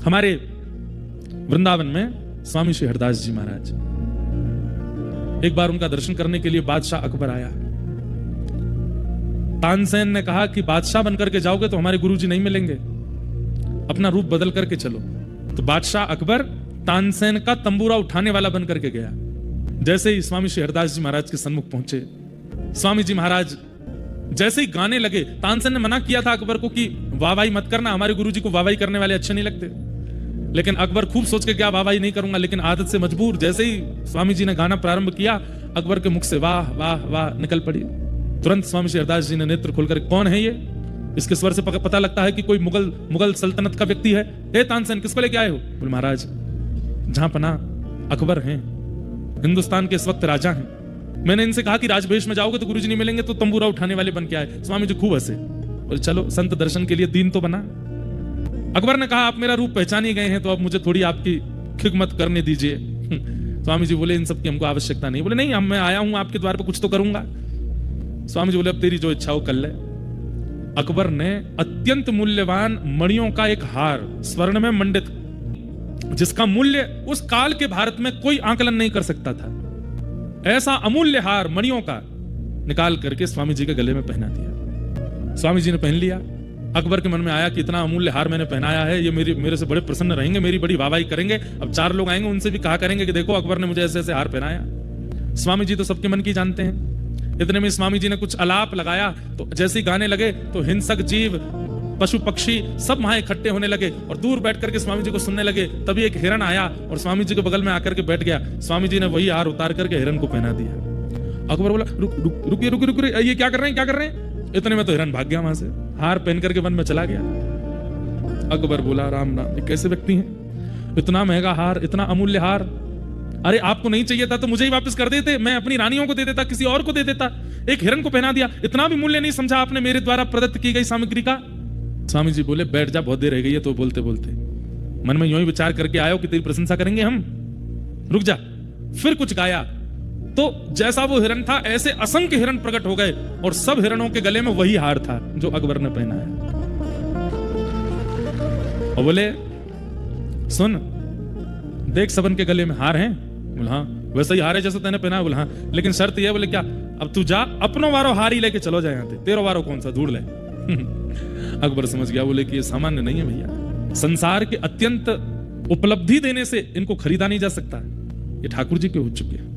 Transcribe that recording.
हमारे वृंदावन में स्वामी श्री हरदास जी महाराज, एक बार उनका दर्शन करने के लिए बादशाह अकबर आया। तानसेन ने कहा कि बादशाह बनकर के जाओगे तो हमारे गुरुजी नहीं मिलेंगे, अपना रूप बदल करके चलो। तो बादशाह अकबर तानसेन का तंबूरा उठाने वाला बनकर के गया। जैसे ही स्वामी श्री हरदास जी महाराज के सन्मुख पहुंचे, स्वामी जी महाराज जैसे ही गाने लगे, तानसेन ने मना किया था अकबर को कि वाहवाही मत करना, हमारे गुरुजी को वाहवाही करने वाले अच्छे नहीं लगते। लेकिन अकबर खूब सोच के क्या वाहवाही नहीं करूंगा, लेकिन आदत से मजबूर जैसे ही स्वामी जी ने गाना प्रारंभ किया, अकबर के मुख से वाह वाह वाह निकल पड़ी। तुरंत स्वामी श्री हरदास जी ने नेत्र खोलकर, कौन है ये? इसके स्वर से पता लगता है कि कोई मुगल सल्तनत का व्यक्ति है। हे तानसेन, किसको लेके आए हो? बोले महाराज, जहां पना अकबर हैं, हिंदुस्तान के इस वक्त राजा हैं। मैंने इनसे कहा कि राजवेश में जाओगे तो गुरुजी नहीं मिलेंगे, तो तंबूरा उठाने वाले बन के आए। स्वामी जी खूब हंसे, बोले चलो संत दर्शन के लिए दीन तो बना। अकबर ने कहा आप मेरा रूप पहचान ही गए हैं, तो अब मुझे थोड़ी आपकी खिदमत करने दीजिए। स्वामी जी बोले इन सब की हमको आवश्यकता नहीं। बोले नहीं, मैं आया हूं आपके द्वार पर, कुछ तो करूंगा। स्वामी जी बोले अब तेरी जो इच्छा हो कर ले। अकबर ने अत्यंत मूल्यवान मणियों का एक हार, स्वर्ण में मंडित, जिसका मूल्य उस काल के भारत में कोई आकलन नहीं कर सकता था, ऐसा अमूल्य हार मणियों का निकाल करके स्वामी जी के गले में पहना दिया। स्वामी जी ने पहन लिया। अकबर के मन में आया कि इतना अमूल्य हार मैंने पहनाया है, ये मेरे से बड़े प्रसन्न रहेंगे, मेरी बड़ी वाहवाही करेंगे। अब 4 लोग आएंगे, उनसे भी कहा करेंगे कि देखो अकबर ने मुझे ऐसे ऐसे हार पहनाया। स्वामी जी तो सबके मन की जानते हैं। इतने में स्वामी जी ने कुछ अलाप लगाया, तो जैसे ही गाने लगे तो हिंसक जीव, पशु पक्षी सब वहां इकट्ठे होने लगे और दूर बैठ करके स्वामी जी को सुनने लगे। तभी एक हिरण आया और स्वामी जी के बगल में आकर के बैठ गया। स्वामी जी ने वही हार उतार करके हिरण को पहना दिया। अकबर बोला रुकिए रुकिए रुकिए, ये क्या कर रहे हैं, क्या कर रहे हैं? इतने में तो हिरण भाग गया वहां से, हार पहन करके वन में चला गया। अकबर बोला राम नाम, ये कैसे व्यक्ति हैं? इतना महंगा हार, इतना अमूल्य हार, अरे आपको नहीं चाहिए था तो मुझे ही वापस कर देते, मैं अपनी रानियों को दे देता, किसी और को दे देता। एक हिरण को पहना दिया, इतना भी मूल्य नहीं समझा आपने मेरे द्वारा प्रदत्त की गई सामग्री का। स्वामी जी बोले बैठ जा, बहुत देर रह गई है। तो बोलते बोलते मन में यूं ही विचार करके आयो कि तेरी प्रशंसा करेंगे हम, रुक जा। फिर कुछ गाया तो जैसा वो हिरण था ऐसे असंख्य हिरण प्रकट हो गए और सब हिरणों के गले में वही हार था जो अकबर ने पहना है। और बोले सुन, देख सबन के गले में हार हैं। बोले हाँ, वैसे ही हार है जैसे तैने पहना है। बोले हाँ, लेकिन शर्त यह। बोले क्या? अब तू जा, अपनो वारो हार ही लेके चलो जाए, यहाँ पे तेरो वारो कौन सा, ढूंढ ले। अकबर समझ गया, बोले कि ये सामान्य नहीं है भैया, संसार के अत्यंत उपलब्धि देने से इनको खरीदा नहीं जा सकता, ये ठाकुर जी के हो चुके हैं।